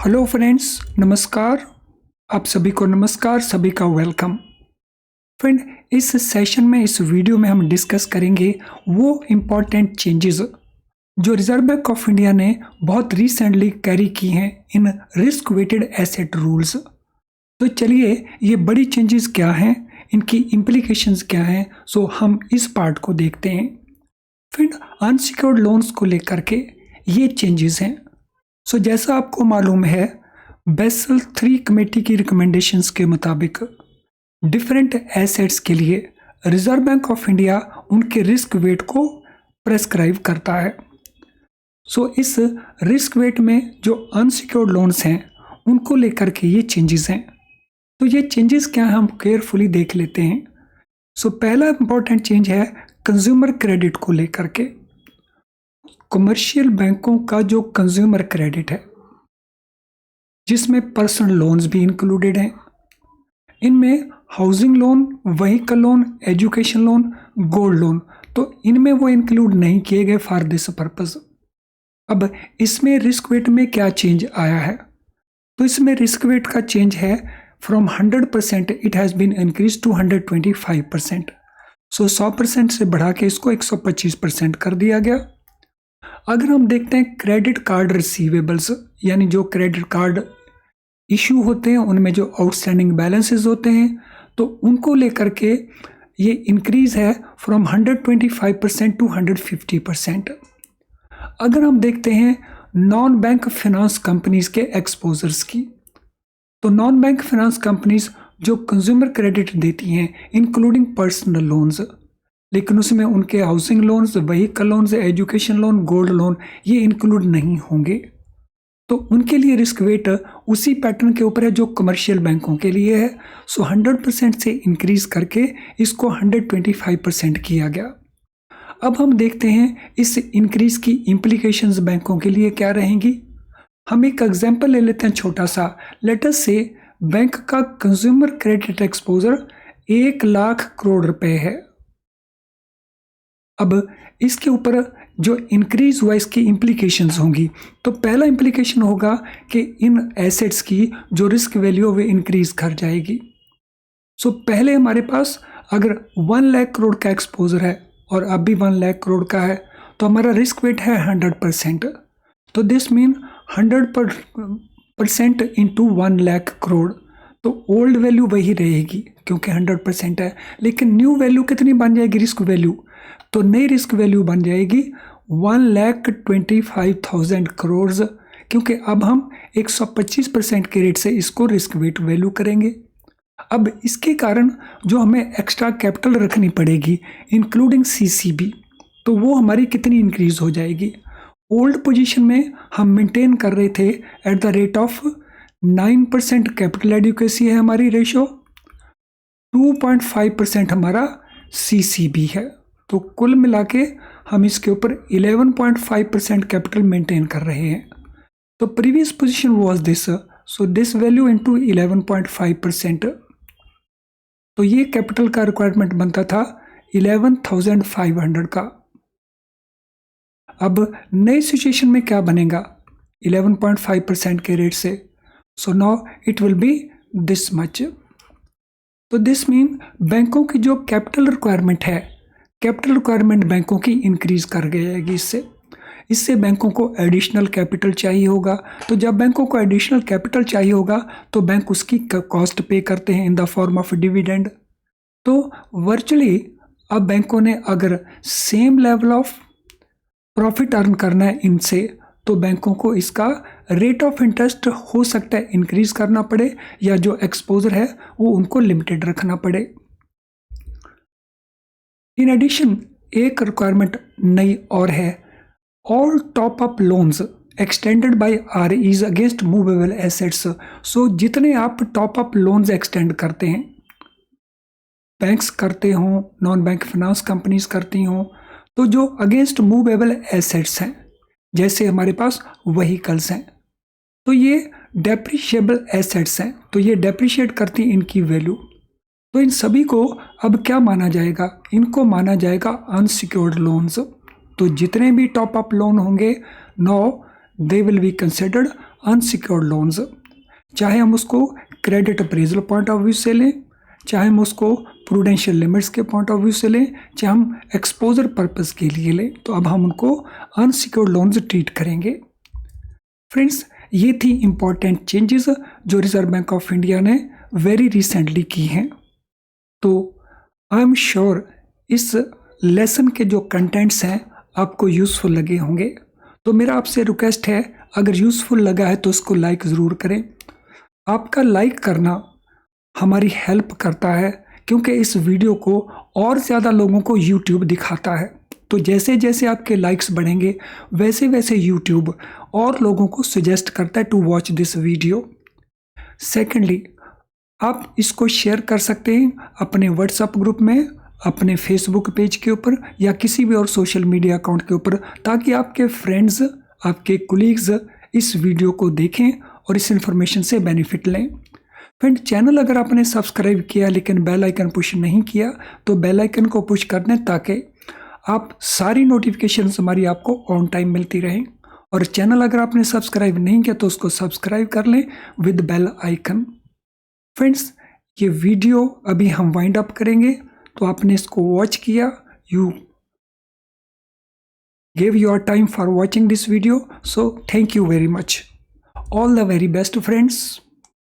Hello friends, नमस्कार। आप सभी को नमस्कार, सभी का वेलकम। फ्रेंड, इस सेशन में इस वीडियो में हम डिस्कस करेंगे वो इम्पॉर्टेंट चेंजेस जो रिजर्व बैंक ऑफ इंडिया ने बहुत रिसेंटली कैरी की हैं in risk weighted asset rules. तो चलिए, ये बड़ी चेंजेस क्या हैं, इनकी इम्प्लीकेशंस क्या हैं, सो हम इस पार्ट को देखते हैं। फ्रेंड, अनसिक्योर्ड लोन्स को लेकर के ये चेंजेस हैं। सो जैसा आपको मालूम है, बेसल 3 कमेटी की रिकमेंडेशंस के मुताबिक डिफरेंट एसेट्स के लिए रिजर्व बैंक ऑफ इंडिया उनके रिस्क वेट को प्रेस्क्राइब करता है। सो इस रिस्क वेट में जो अनसिक्योर्ड लोन्स हैं उनको लेकर के ये चेंजेस हैं। तो ये चेंजेस क्या हैं, हम केयरफुली देख लेते हैं। सो पहला इंपॉर्टेंट चेंज है कंज्यूमर क्रेडिट को लेकर के। कमर्शियल बैंकों का जो कंज्यूमर क्रेडिट है, जिसमें पर्सनल लोन्स भी इंक्लूडेड हैं, इनमें housing loan, vehicle loan, education loan, gold loan, तो इनमें वो इंक्लूड नहीं किए गए फॉर दिस पर्पस। अब इसमें रिस्क वेट में क्या चेंज आया है? तो इसमें रिस्क वेट का चेंज है from 100% it has been increase to 125%। So 100% से बढ़ा के इसको 125% कर दिया गया। अगर हम देखते हैं क्रेडिट कार्ड रिसीवेबल्स, यानी जो क्रेडिट कार्ड इशू होते हैं उनमें जो आउटस्टैंडिंग बैलेंसेस होते हैं, तो उनको लेकर के ये इंक्रीज है फ्रॉम 125% टू 150%। अगर हम देखते हैं नॉन बैंक फाइनेंस कंपनीज के एक्सपोजर्स की, तो नॉन बैंक फाइनेंस कंपनीज जो कंज्यूमर क्रेडिट देती हैं इंक्लूडिंग पर्सनल लोन्स, लेकिन उसमें उनके housing loans, vehicle loans, education loan, gold loan ये इंक्लूड नहीं होंगे। तो उनके लिए रिस्क वेट उसी पैटर्न के ऊपर है जो कमर्शियल बैंकों के लिए है। सो 100% से इंक्रीज करके इसको 125% किया गया। अब हम देखते हैं इस इंक्रीज की इम्प्लीकेशंस बैंकों के लिए क्या रहेंगी। हम एक एग्जांपल ले लेते हैं छोटा सा। लेट अस से बैंक का consumer credit exposure 1 lakh crore रुपए है। अब इसके ऊपर जो इंक्रीज हुआ इसकी इम्प्लीकेशंस होंगी। तो पहला इम्प्लीकेशन होगा कि इन एसेट्स की जो रिस्क वैल्यू वो इंक्रीज कर जाएगी। सो पहले हमारे पास अगर 1 लाख करोड़ का एक्सपोजर है और अब भी 1 लाख करोड़ का है, तो हमारा रिस्क वेट है 100%। तो this mean 100% into 1 lakh crore. तो ओल्ड वैल्यू वही रहेगी क्योंकि 100% है, लेकिन न्यू वैल्यू कितनी बन जाएगी रिस्क वैल्यू? तो नई रिस्क वैल्यू बन जाएगी 1,25,000 करोड़, क्योंकि अब हम 125% के रेट से इसको रिस्क वेट वैल्यू करेंगे। अब इसके कारण जो हमें एक्स्ट्रा कैपिटल रखनी पड़ेगी इंक्लूडिंग सीसीबी, तो वो हमारी कितनी इंक्रीज हो जाएगी? ओल्ड पोजीशन में हम मेंटेन कर रहे थे at the rate of 9% capital adequacy है हमारी रेशो, 2.5% हमारा सीसीबी है। तो कुल मिला के हम इसके ऊपर 11.5% कैपिटल मेंटेन कर रहे हैं। तो previous position was this, so this value into 11.5%। तो ये कैपिटल का रिक्वायरमेंट बनता था 11,500 का। अब नई सिचुएशन में क्या बनेगा 11.5% के रेट से? So now it will be this much. तो दिस मीन बैंकों की जो कैपिटल रिक्वायरमेंट है, कैपिटल रिक्वायरमेंट बैंकों की इंक्रीज कर जाएगी। इससे बैंकों को एडिशनल कैपिटल चाहिए होगा। तो जब बैंकों को एडिशनल कैपिटल चाहिए होगा तो बैंक उसकी कॉस्ट पे करते हैं in the form of dividend. तो वर्चुअली अब बैंकों ने अगर same level of profit earn करना है इनसे, तो बैंकों को इसका रेट ऑफ इंटरेस्ट हो सकता है इंक्रीज करना पड़े, या जो एक्सपोजर है वो उनको लिमिटेड रखना पड़े। इन एडिशन एक रिक्वायरमेंट नई और है, all top up loans extended by REs against movable assets. So जितने आप टॉप अप लोन्स एक्सटेंड करते हैं, बैंक्स करते हों, नॉन बैंक फाइनेंस कंपनीज करती हों, तो जो अगेंस्ट मूवेबल एसेट्स हैं, जैसे हमारे पास व्हीकल्स हैं, तो ये डेप्रिशिएबल एसेट्स हैं, तो ये डेप्रिशिएट करती इनकी वैल्यू। तो इन सभी को अब क्या माना जाएगा? इनको माना जाएगा अनसिक्योर्ड लोन्स। तो जितने भी टॉप अप लोन होंगे now they will be considered unsecured loans, चाहे हम उसको credit appraisal point of view से लें, चाहे हम उसको प्रूडेंशियल लिमिट्स के पॉइंट ऑफ व्यू से लें, चाहे हम एक्सपोजर पर्पस के लिए लें, तो अब हम उनको अनसिक्योर्ड लोन्स ट्रीट करेंगे। फ्रेंड्स, ये थी इम्पॉर्टेंट चेंजेस जो रिजर्व बैंक ऑफ इंडिया ने वेरी रिसेंटली की हैं। तो आई एम श्योर इस लेसन के जो कंटेंट्स हैं आपको यूज़फुल लगे होंगे। तो मेरा आपसे रिक्वेस्ट है, अगर यूज़फुल लगा है तो उसको लाइक ज़रूर करें। आपका लाइक करना हमारी हेल्प करता है, क्योंकि इस वीडियो को और ज़्यादा लोगों को यूट्यूब दिखाता है। तो जैसे जैसे आपके लाइक्स बढ़ेंगे वैसे वैसे यूट्यूब और लोगों को सजेस्ट करता है to watch this video. Secondly, आप इसको शेयर कर सकते हैं अपने व्हाट्सएप ग्रुप में, अपने फेसबुक पेज के ऊपर या किसी भी और सोशल मीडिया अकाउंट के ऊपर, ताकि आपके फ्रेंड्स, आपके कोलीग्स इस वीडियो को देखें और इस इन्फॉर्मेशन से बेनिफिट लें। फ्रेंड, चैनल अगर आपने सब्सक्राइब किया लेकिन बेल आइकन पुश नहीं किया तो बेल आइकन को पुश कर दें, ताकि आप सारी नोटिफिकेशंस हमारी आपको ऑन टाइम मिलती रहें। और चैनल अगर आपने सब्सक्राइब नहीं किया तो उसको सब्सक्राइब कर लें विद बेल आइकन। फ्रेंड्स, ये वीडियो अभी हम वाइंड अप करेंगे, तो आपने इसको वॉच किया, you gave your time for watching this video, so thank you very much. All the very best, friends.